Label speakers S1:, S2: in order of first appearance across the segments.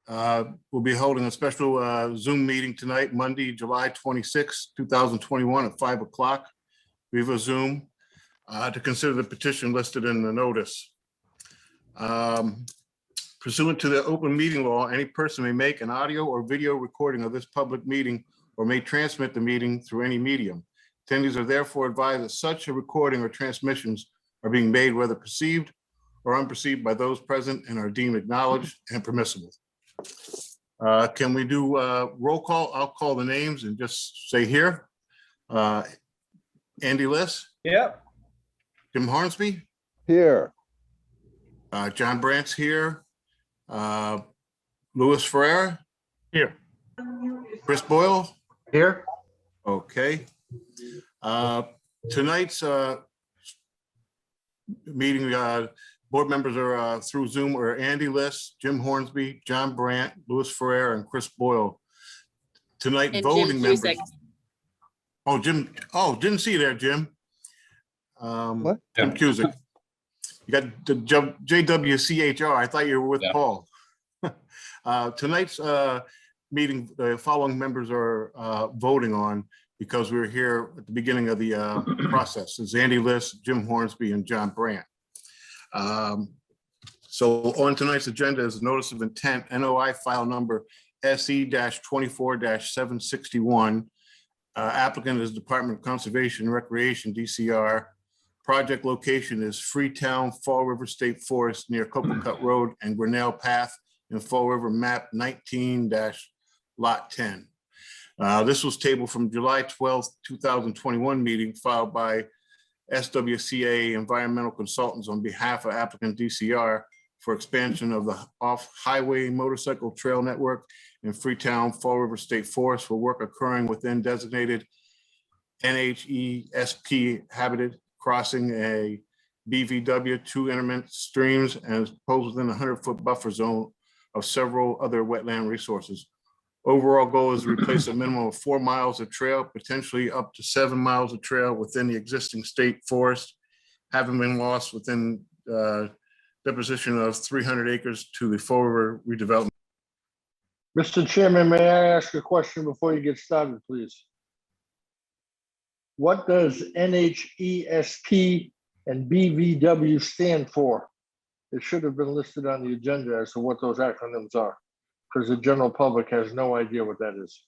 S1: We'll be holding a special Zoom meeting tonight, Monday, July 26, 2021 at 5 o'clock via Zoom to consider the petition listed in the notice. Pursuant to the open meeting law, any person may make an audio or video recording of this public meeting or may transmit the meeting through any medium. Attendees are therefore advised that such a recording or transmissions are being made whether perceived or unperceived by those present and are deemed acknowledged and permissible. Can we do roll call? I'll call the names and just say here. Andy Liss?
S2: Yep.
S1: Jim Hornsby?
S3: Here.
S1: John Brandt's here. Louis Ferreira?
S2: Here.
S1: Chris Boyle?
S2: Here.
S1: Okay. Tonight's meeting, board members are through Zoom are Andy Liss, Jim Hornsby, John Brandt, Louis Ferreira, and Chris Boyle. Tonight,
S4: And
S1: voting
S4: Jim
S1: members.
S4: Cusick.
S1: Oh, Jim. Oh, didn't see you there, Jim.
S3: What?
S1: Jim Cusick. You got the JWCHR. I thought you were with Paul. Tonight's meeting, the following members are voting on because we were here at the beginning of the process. It's Andy Liss, Jim Hornsby, and John Brandt. So on tonight's agenda is a notice of intent, NOI file number SE-24-761. Applicant is Department of Conservation and Recreation, DCR. Project location is Freetown, Fall River State Forest near Copacut Road and Grinnell Path in Fall River, map 19-lot 10. This was tabled from July 12th, 2021 meeting filed by SWCA Environmental Consultants on behalf of applicant DCR for expansion of the off-highway motorcycle trail network in Freetown, Fall River State Forest for work occurring within designated Nhesp habited crossing a BVW, 2 intermittent streams, and is proposed within a 100-foot buffer zone of several other wetland resources. Overall goal is to replace a minimum of 4 miles of trail, potentially up to 7 miles of trail within the existing state forest, having been lost within deposition of 300 acres to the Fall River redevelopment.
S5: Mr. Chairman, may I ask a question before you get started, please? What does NHESP and BVW stand for? It should have been listed on the agenda as to what those acronyms are, because the general public has no idea what that is.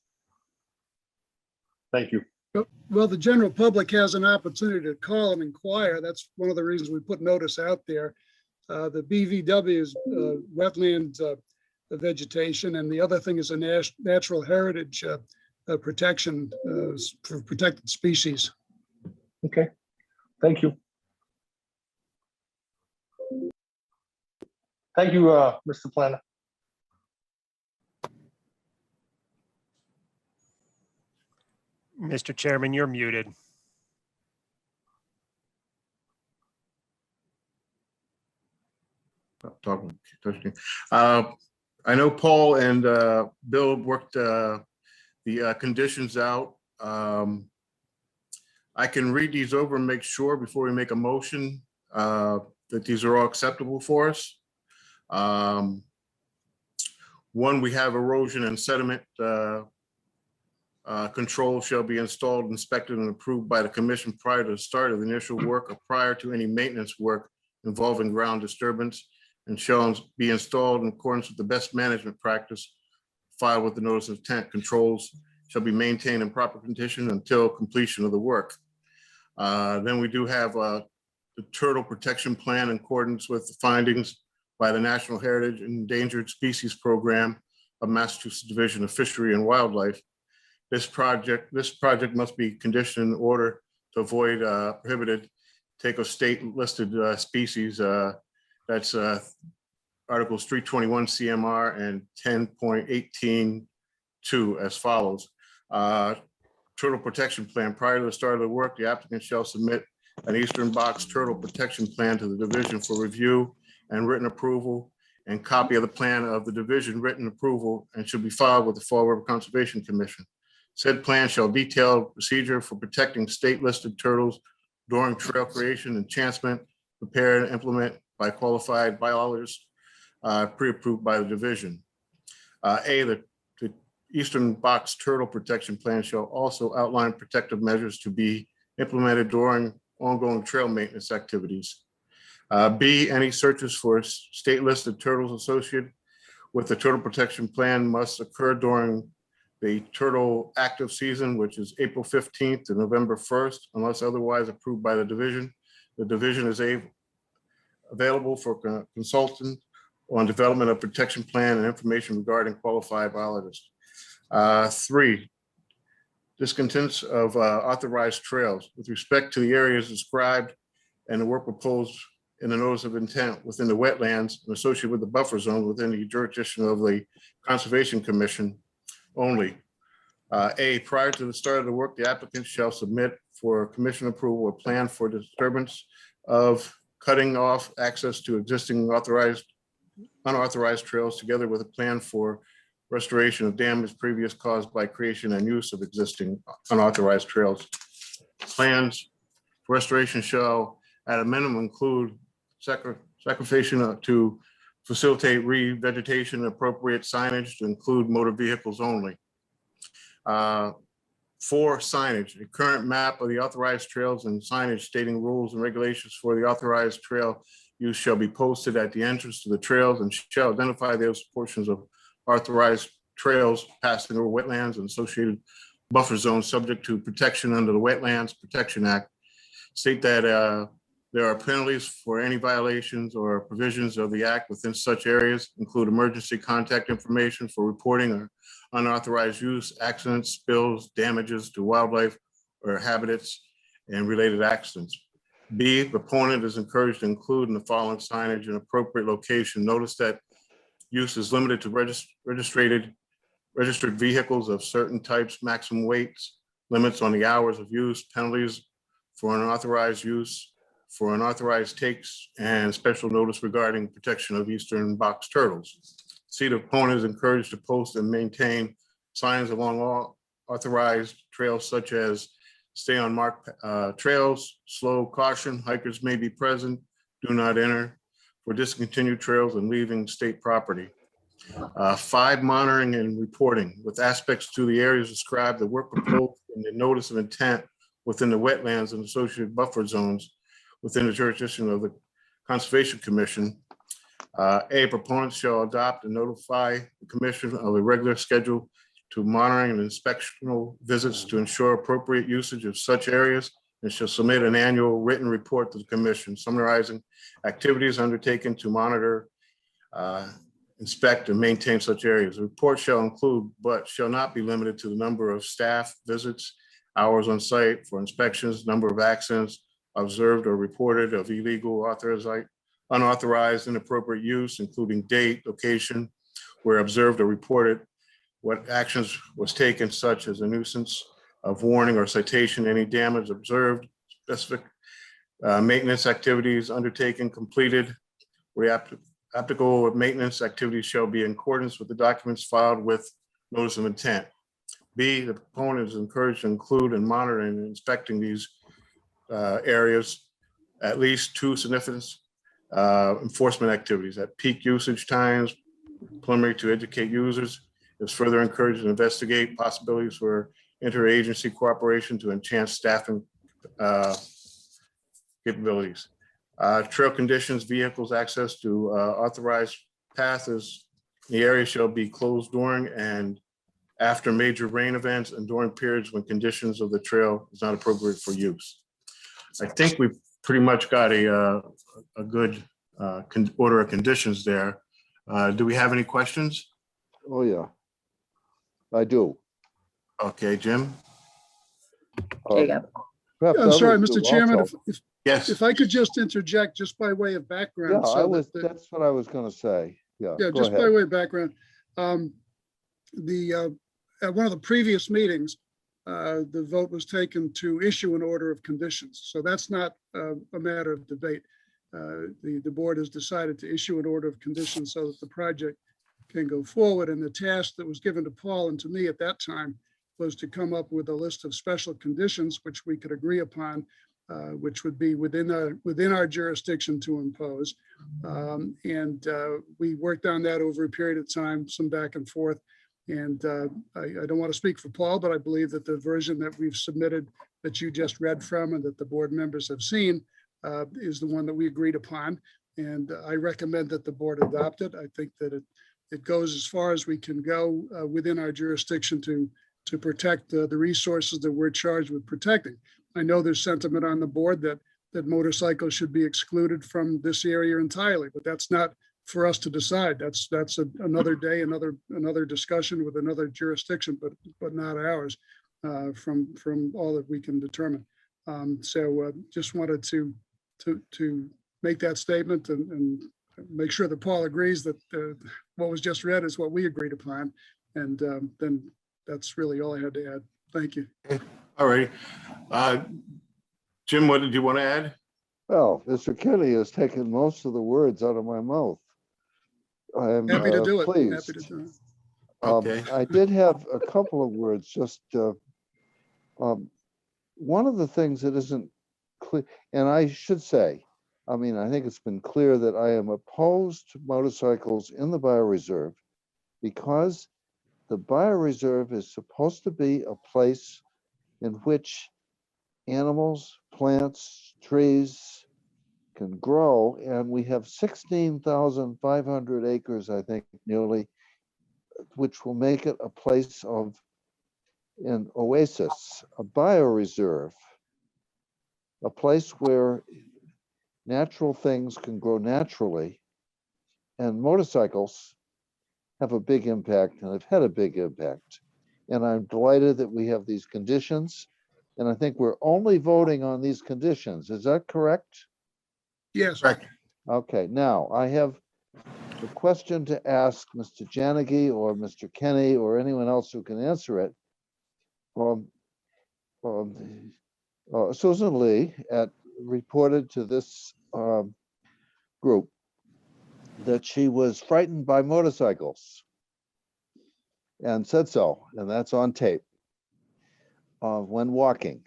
S5: Thank you.
S6: Well, the general public has an opportunity to call and inquire. That's one of the reasons we put notice out there. The BVW is wetland vegetation, and the other thing is a natural heritage protection for protected species.
S5: Okay, thank you. Thank you, Mr. Planner.
S2: Mr. Chairman, you're muted.
S1: I know Paul and Bill worked the conditions out. I can read these over and make sure before we make a motion that these are all acceptable for us. One, we have erosion and sediment control shall be installed, inspected, and approved by the commission prior to the start of the initial work or prior to any maintenance work involving ground disturbance, and shall be installed in accordance with the best management practice filed with the notice of intent. Controls shall be maintained in proper condition until completion of the work. Then we do have the turtle protection plan in accordance with the findings by the National Heritage and Endangered Species Program of Massachusetts Division of Fishery and Wildlife. This project must be conditioned in order to avoid prohibited take of state listed species. That's Articles 321 CMR and 10.18.2 as follows. Turtle protection plan. Prior to the start of the work, the applicant shall submit an eastern box turtle protection plan to the division for review and written approval, and copy of the plan of the division written approval, and should be filed with the Fall River Conservation Commission. Said plan shall detail procedure for protecting state listed turtles during trail creation, enhancement, prepared and implement by qualified biologists, pre-approved by the division. The Eastern Box Turtle Protection Plan shall also outline protective measures to be implemented during ongoing trail maintenance activities. B, any searches for state listed turtles associated with the Turtle Protection Plan must occur during the turtle active season, which is April 15th to November 1st, unless otherwise approved by the division. The division is available for consultant on development of protection plan and information regarding qualified biologists. 3, discontents of authorized trails with respect to the areas described and the work proposed in the notice of intent within the wetlands and associated with the buffer zone within the jurisdiction of the Conservation Commission only. A, prior to the start of the work, the applicant shall submit for commission approval a plan for disturbance of cutting off access to existing unauthorized trails together with a plan for restoration of damage previous caused by creation and use of existing unauthorized trails. Plans for restoration shall at a minimum include sacrification to facilitate revegetation and appropriate signage to include motor vehicles only. 4, signage. A current map of the authorized trails and signage stating rules and regulations for the authorized trail use shall be posted at the entrance to the trails and shall identify those portions of authorized trails passing over wetlands and associated buffer zones subject to protection under the Wetlands Protection Act. State that there are penalties for any violations or provisions of the act within such areas, include emergency contact information for reporting or unauthorized use, accidents, spills, damages to wildlife or habitats, and related accidents. B, the proponent is encouraged to include in the following signage an appropriate location. Notice that use is limited to registered vehicles of certain types, maximum weights, limits on the hours of use, penalties for unauthorized use, for unauthorized takes, and special notice regarding protection of eastern box turtles. C, the proponent is encouraged to post and maintain signs along all authorized trails such as stay on marked trails, slow caution, hikers may be present, do not enter, for discontinued trails and leaving state property. 5, monitoring and reporting with aspects to the areas described, the work proposed in the notice of intent within the wetlands and associated buffer zones within the jurisdiction of the Conservation Commission. A, proponents shall adopt and notify the commission of a regular schedule to monitoring and inspectional visits to ensure appropriate usage of such areas, and shall submit an annual written report to the commission summarizing activities undertaken to monitor, inspect, and maintain such areas. The report shall include, but shall not be limited to, the number of staff visits, hours on site for inspections, number of accidents observed or reported of illegal, unauthorized, inappropriate use, including date, location, where observed or reported, what actions was taken, such as a nuisance of warning or citation, any damage observed, specific maintenance activities undertaken, completed, where applicable maintenance activities shall be in accordance with the documents filed with notice of intent. B, the proponent is encouraged to include in monitoring and inspecting these areas at least 2 significant enforcement activities at peak usage times, preliminary to educate users. Is further encouraged to investigate possibilities for interagency cooperation to enhance staffing capabilities. Trail conditions, vehicles access to authorized paths. The area shall be closed during and after major rain events and during periods when conditions of the trail is not appropriate for use. I think we've pretty much got a good order of conditions there. Do we have any questions?
S3: Oh, yeah. I do.
S1: Okay, Jim?
S4: There you go.
S3: Perhaps
S6: I'm sorry,
S3: others
S6: Mr.
S3: do
S6: Chairman,
S3: also.
S1: Yes.
S6: if I could just interject just by way of
S3: Yeah,
S6: background.
S3: that's what I was gonna say. Yeah,
S6: Yeah,
S3: go
S6: just by
S3: ahead.
S6: way of background. At one of the previous meetings, the vote was taken to issue an order of conditions. So that's not a matter of debate. The board has decided to issue an order of conditions so that the project can go forward. And the task that was given to Paul and to me at that time was to come up with a list of special conditions which we could agree upon which would be within our jurisdiction to impose. We worked on that over a period of time, some back and forth. And I don't want to speak for Paul, but I believe that the version that we've submitted that you just read from and that the board members have seen is the one that we agreed upon. And I recommend that the board adopt it. I think that it goes as far as we can go within our jurisdiction to protect the resources that we're charged with protecting. I know there's sentiment on the board that motorcycles should be excluded from this area entirely, but that's not for us to decide. That's another day, another discussion with another jurisdiction, but not ours from all that we can determine. So just wanted to make that statement and make sure that Paul agrees that what was just read is what we agreed upon. And then that's really all I had to add. Thank you.
S1: All right. Jim, what did you want to add?
S3: Well, Mr. Kenny has taken most of the words out of my mouth. I'm
S6: Happy to do it.
S3: pleased.
S6: Happy to do it.
S1: Okay.
S3: I did have a couple of words, just one of the things that isn't clear, and I should say, I mean, I think it's been clear that I am opposed to motorcycles in the bioreserve because the bioreserve is supposed to be a place in which animals, plants, trees can grow, and we have 16,500 acres, I think, nearly, which will make it a place of an oasis, a bioreserve, a place where natural things can grow naturally, and motorcycles have a big impact and have had a big impact. And I'm delighted that we have these conditions, and I think we're only voting on these conditions. Is that correct?
S6: Yes.
S1: Correct.
S3: Okay, now I have a question to ask Mr. Janegy or Mr. Kenny or anyone else who can answer it. Susan Lee reported to this group that she was frightened by motorcycles and said so, and that's on tape when walking.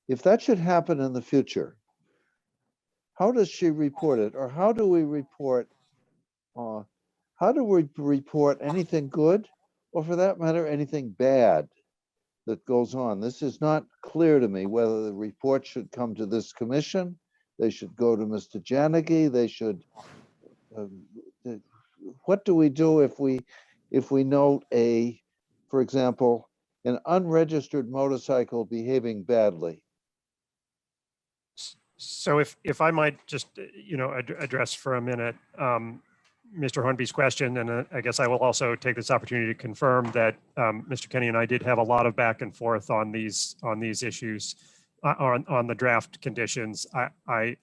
S3: If that should happen in the future, how does she report it, or how do we report anything good, or for that matter, anything bad that goes on? This is not clear to me whether the report should come to this commission, they should go to Mr. Janegy, they should, what do we do if we note for example, an unregistered motorcycle behaving badly?
S2: So if I might just, address for a minute, Mr. Hornby's question, and I guess I will also take this opportunity to confirm that Mr. Kenny and I did have a lot of back and forth on these issues, on the draft conditions. I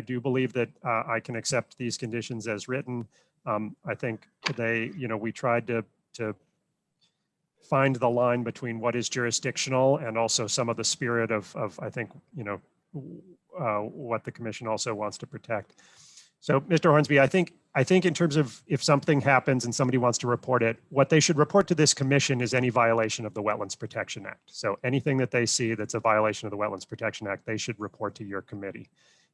S2: do believe that I can accept these conditions as written. I think we tried to find the line between what is jurisdictional and also some of the spirit of I think, what the commission also wants to protect. So, Mr. Hornsby, I think in terms of if something happens and somebody wants to report it, what they should report to this commission is any violation of the Wetlands Protection Act. So anything that they see that's a violation of the Wetlands Protection Act, they should report to your committee.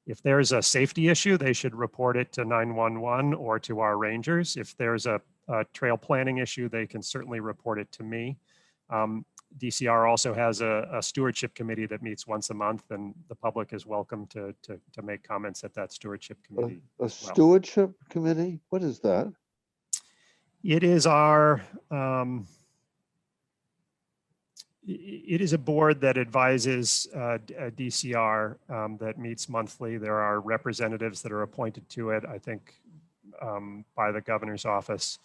S2: If there's a safety issue, they should report it to 911 or to our rangers. If there's a trail planning issue, they can certainly report it to me. DCR also has a stewardship committee that meets once a month, and the public is welcome to make comments at that stewardship committee.
S3: A stewardship committee? What is that?
S2: It is our, it is a board that advises DCR that meets monthly. There are representatives that are appointed to it, I think, by the governor's office.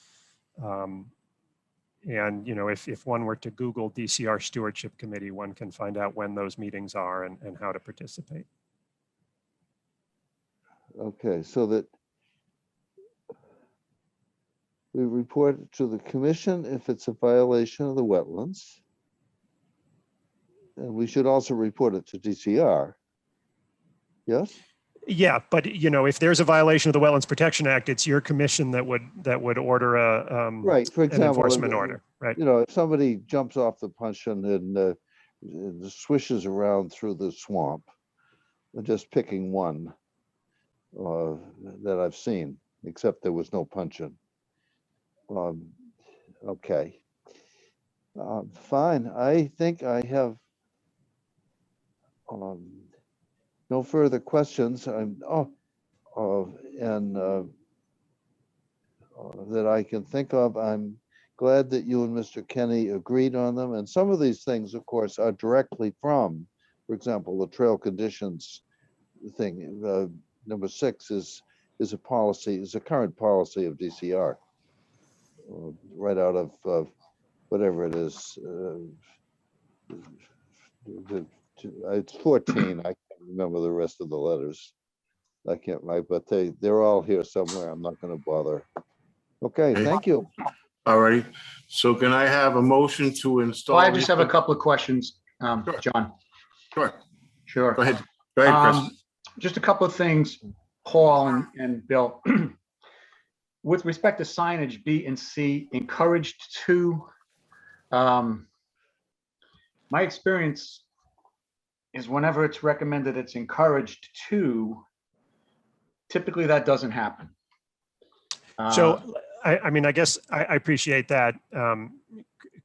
S2: And, if one were to Google DCR Stewardship Committee, one can find out when those meetings are and how to participate.
S3: Okay, so that we report it to the commission if it's a violation of the wetlands. And we should also report it to DCR. Yes?
S2: Yeah, but if there's a violation of the Wetlands Protection Act, it's your commission that would order
S3: Right, for
S2: an
S3: example,
S2: enforcement order, right?
S3: If somebody jumps off the puncheon and swishes around through the swamp. I'm just picking one that I've seen, except there was no puncheon. Okay. Fine. I think I have no further questions. That I can think of. I'm glad that you and Mr. Kenny agreed on them. And some of these things, of course, are directly from, for example, the trail conditions thing. Number 6 is a policy, is a current policy of DCR, right out of whatever it is. It's 14. I can't remember the rest of the letters. I can't write, but they're all here somewhere. I'm not going to bother. Okay, thank you.
S1: All righty. So can I have a motion to install?
S7: Well, I just have a couple of questions,
S1: Sure.
S7: John.
S1: Sure.
S7: Sure.
S1: Go ahead. Go ahead, Chris.
S7: Just a couple of things, Paul and Bill. With respect to signage, B and C, encouraged to, my experience is whenever it's recommended it's encouraged to, typically that doesn't happen.
S2: So, I mean, I guess I appreciate that,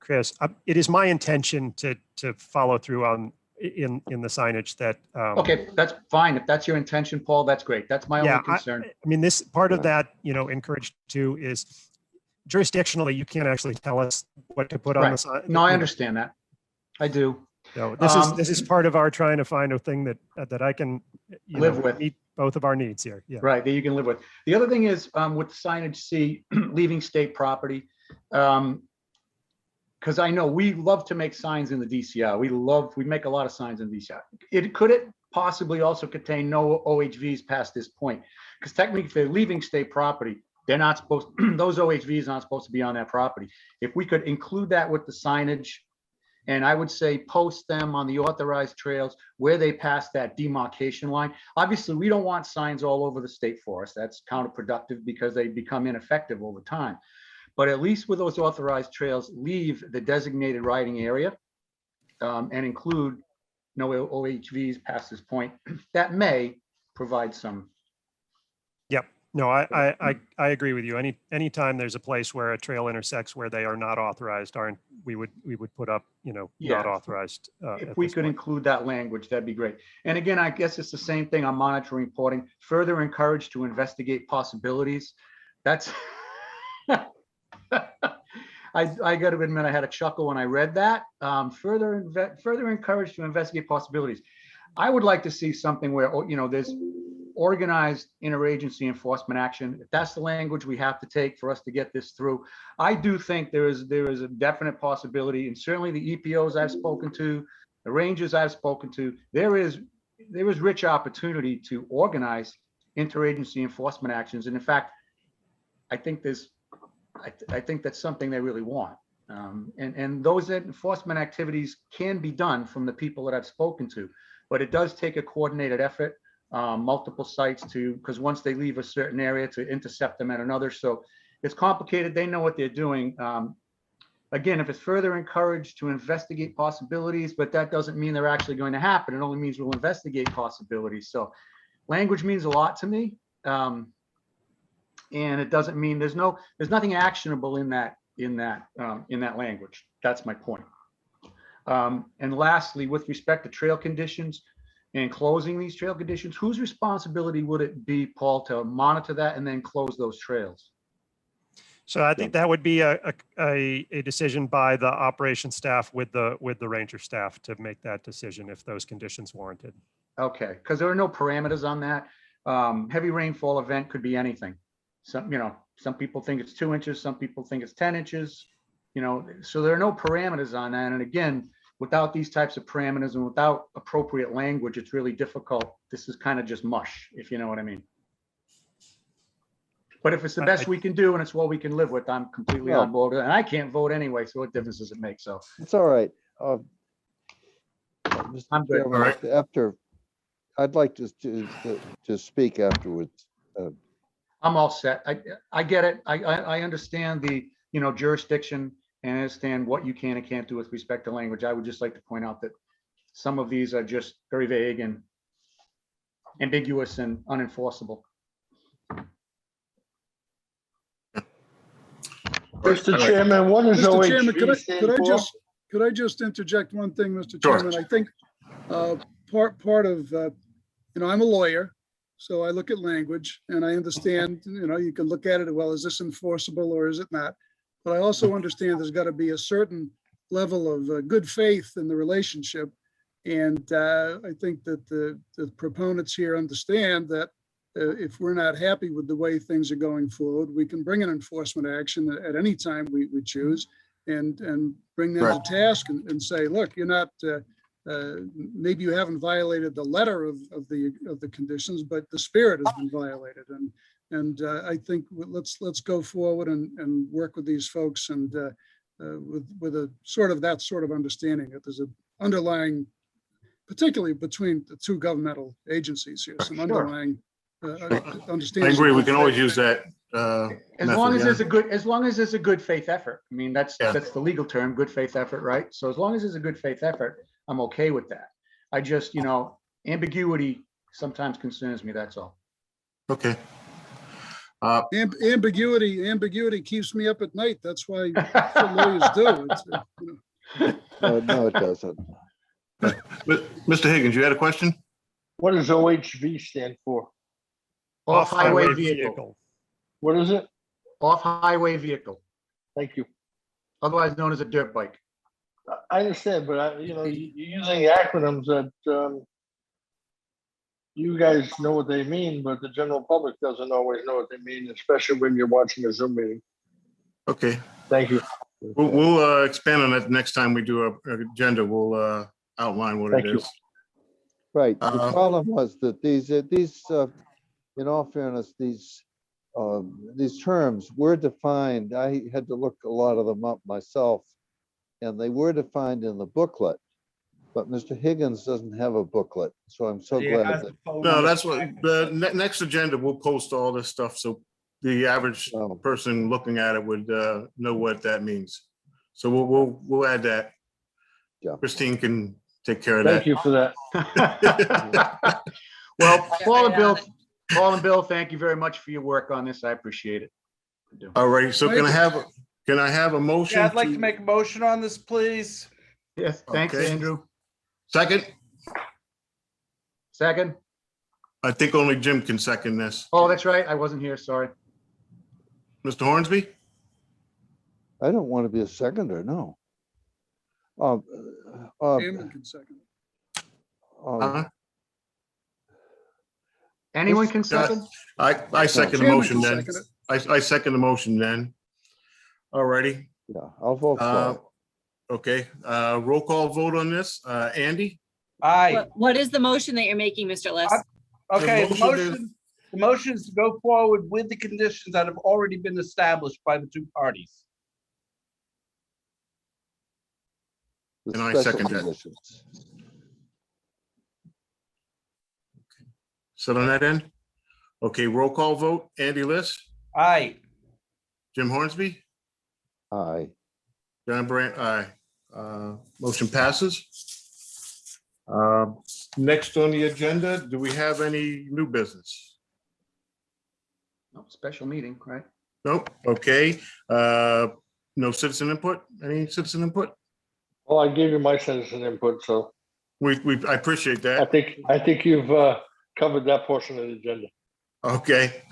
S2: Chris. It is my intention to follow through on in the signage that.
S7: Okay, that's fine. If that's your intention, Paul, that's great. That's my only concern.
S2: I mean, this part of that, encouraged to is jurisdictionally, you can't actually tell us what to put on the sign.
S7: No, I understand that. I do.
S2: So this is part of our trying to find a thing that I can
S7: Live with.
S2: meet both of our needs here. Yeah.
S7: Right, that you can live with. The other thing is with signage C, leaving state property. Because I know we love to make signs in the DCR. We make a lot of signs in DCR. Could it possibly also contain no OHVs past this point? Because technically, if they're leaving state property, they're not supposed, those OHVs aren't supposed to be on that property. If we could include that with the signage, and I would say post them on the authorized trails where they pass that demarcation line. Obviously, we don't want signs all over the state forest. That's counterproductive because they become ineffective over time. But at least with those authorized trails, leave the designated riding area and include no OHVs past this point. That may provide some.
S2: Yep. No, I agree with you. Anytime there's a place where a trail intersects where they are not authorized, we would put up, not authorized.
S7: If we could include that language, that'd be great. And again, I guess it's the same thing on monitoring reporting. Further encouraged to investigate possibilities. That's I got to admit, I had a chuckle when I read that. Further encouraged to investigate possibilities. I would like to see something where, there's organized interagency enforcement action. If that's the language we have to take for us to get this through, I do think there is a definite possibility, and certainly the EPOs I've spoken to, the rangers I've spoken to, there is rich opportunity to organize interagency enforcement actions. And in fact, I think that's something they really want. And those enforcement activities can be done from the people that I've spoken to, but it does take a coordinated effort, multiple sites because once they leave a certain area to intercept them at another. So it's complicated. They know what they're doing. Again, if it's further encouraged to investigate possibilities, but that doesn't mean they're actually going to happen. It only means we'll investigate possibilities. So language means a lot to me. And it doesn't mean there's nothing actionable in that language. That's my point. And lastly, with respect to trail conditions and closing these trail conditions, whose responsibility would it be, Paul, to monitor that and then close those trails?
S2: So I think that would be a decision by the operations staff with the ranger staff to make that decision if those conditions warranted.
S7: Okay, because there are no parameters on that. Heavy rainfall event could be anything. Some people think it's 2 inches, some people think it's 10 inches, so there are no parameters on that. And again, without these types of parameters and without appropriate language, it's really difficult. This is kind of just mush, if you know what I mean. But if it's the best we can do and it's what we can live with, I'm completely on board. And I can't vote anyway, so what difference does it make? So
S3: it's all right.
S7: I'm good.
S3: Chairman, after, I'd like to speak afterwards.
S7: I'm all set. I get it. I understand the, jurisdiction and understand what you can and can't do with respect to language. I would just like to point out that some of these are just very vague and ambiguous and unenforceable.
S5: Mr. Chairman, what is
S6: Mr. Chairman,
S5: OHV stand for?
S6: could I just interject one thing, Mr.
S1: Sure.
S6: Chairman? I think part of, I'm a lawyer, so I look at language and I understand, you can look at it, well, is this enforceable or is it not? But I also understand there's got to be a certain level of good faith in the relationship. And I think that the proponents here understand that if we're not happy with the way things are going forward, we can bring an enforcement action at any time we choose and bring them
S1: Right.
S6: to task and say, look, you're not, maybe you haven't violated the letter of the conditions, but the spirit has been violated. And I think let's go forward and work with these folks and with a that sort of understanding that there's an underlying, particularly between the two governmental agencies here, some
S7: Sure.
S6: underlying
S1: I
S6: understanding.
S1: agree. We can always use that.
S7: As long as there's a good faith effort. I mean, that's
S1: Yeah.
S7: the legal term, good faith effort, right? So as long as there's a good faith effort, I'm okay with that. I just, ambiguity sometimes concerns me, that's all.
S1: Okay.
S6: Ambiguity keeps me up at night. That's why that's what lawyers do.
S3: No, it doesn't.
S1: Mr. Higgins, you had a question?
S5: What does OHV stand for?
S7: Off-highway vehicle,
S5: What is it?
S7: off-highway vehicle,
S5: Thank you.
S7: otherwise known as a dirt bike.
S5: I understand, but you're using acronyms that you guys know what they mean, but the general public doesn't always know what they mean, especially when you're watching a Zoom meeting.
S1: Okay.
S5: Thank you.
S1: We'll expand on that next time we do our agenda. We'll outline what
S5: Thank
S1: it
S5: you.
S1: is.
S3: Right. The problem was that these, in all fairness, these terms were defined. I had to look a lot of them up myself, and they were defined in the booklet. But Mr. Higgins doesn't have a booklet, so I'm so glad that.
S1: No, that's what the next agenda, we'll post all this stuff. So the average
S3: Oh.
S1: person looking at it would know what that means. So we'll add that.
S3: Yeah.
S1: Christine can take care of
S5: Thank
S1: that.
S5: you for that.
S7: Well, Paul and Bill, thank you very much for your work on this. I appreciate it. I do.
S1: All right. So can I have a motion?
S8: Yeah, I'd like to make a motion on this, please.
S7: Yes, thanks,
S1: Okay.
S7: Andrew.
S1: Second?
S7: Second?
S1: I think only Jim can second this.
S7: Oh, that's right. I wasn't here. Sorry.
S1: Mr. Hornsby?
S3: I don't want to be a seconder, no.
S6: Chairman can second it.
S1: Huh?
S7: Anyone can second?
S1: I second the
S6: Chairman
S1: motion
S6: can
S1: then.
S6: second it.
S1: I second the motion then. All righty.
S3: Yeah, I'll vote for it.
S1: Okay, roll call vote on this. Andy?
S8: Aye.
S4: What is the motion that you're making, Mr. Liss?
S8: Okay,
S1: The
S8: the motion is to go forward with the conditions that have already been established by the two parties.
S3: The
S1: And I
S3: special
S1: second that.
S3: conditions.
S1: Sit on that end? Okay, roll call vote. Andy Liss,
S8: Aye.
S1: Jim Hornsby,
S3: Aye.
S1: John Brandt, aye. Motion passes. Next on the agenda, do we have any new business?
S7: No, special meeting, right?
S1: Nope, okay. No citizen input? Any citizen input?
S5: Well, I gave you my citizen input, so
S1: I appreciate
S5: I
S1: that.
S5: think you've covered that portion of the agenda.
S1: Okay,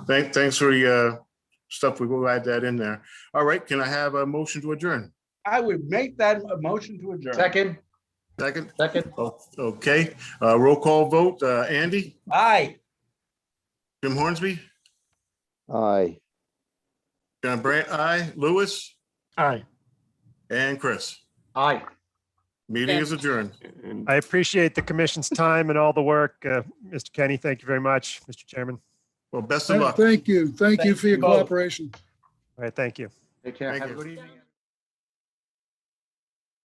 S1: thanks for your stuff. We will add that in there. All right, can I have a motion to adjourn?
S8: I would make that a motion to adjourn.
S7: Second?
S1: Second?
S7: Second?
S1: Oh, okay, roll call vote. Andy,
S8: Aye.
S1: Jim Hornsby,
S3: Aye.
S1: John Brandt, aye. Lewis,
S2: Aye.
S1: and Chris.
S7: Aye.
S1: Meeting is adjourned.
S2: I appreciate the commission's time and all the work. Mr. Kenny, thank you very much, Mr. Chairman.
S1: Well, best of luck.
S6: Thank you. Thank you
S8: Thank
S6: for your
S8: you both.
S6: cooperation.
S2: All right, thank you.
S7: Take care.
S1: Thank
S7: Have a
S1: you.
S7: good evening.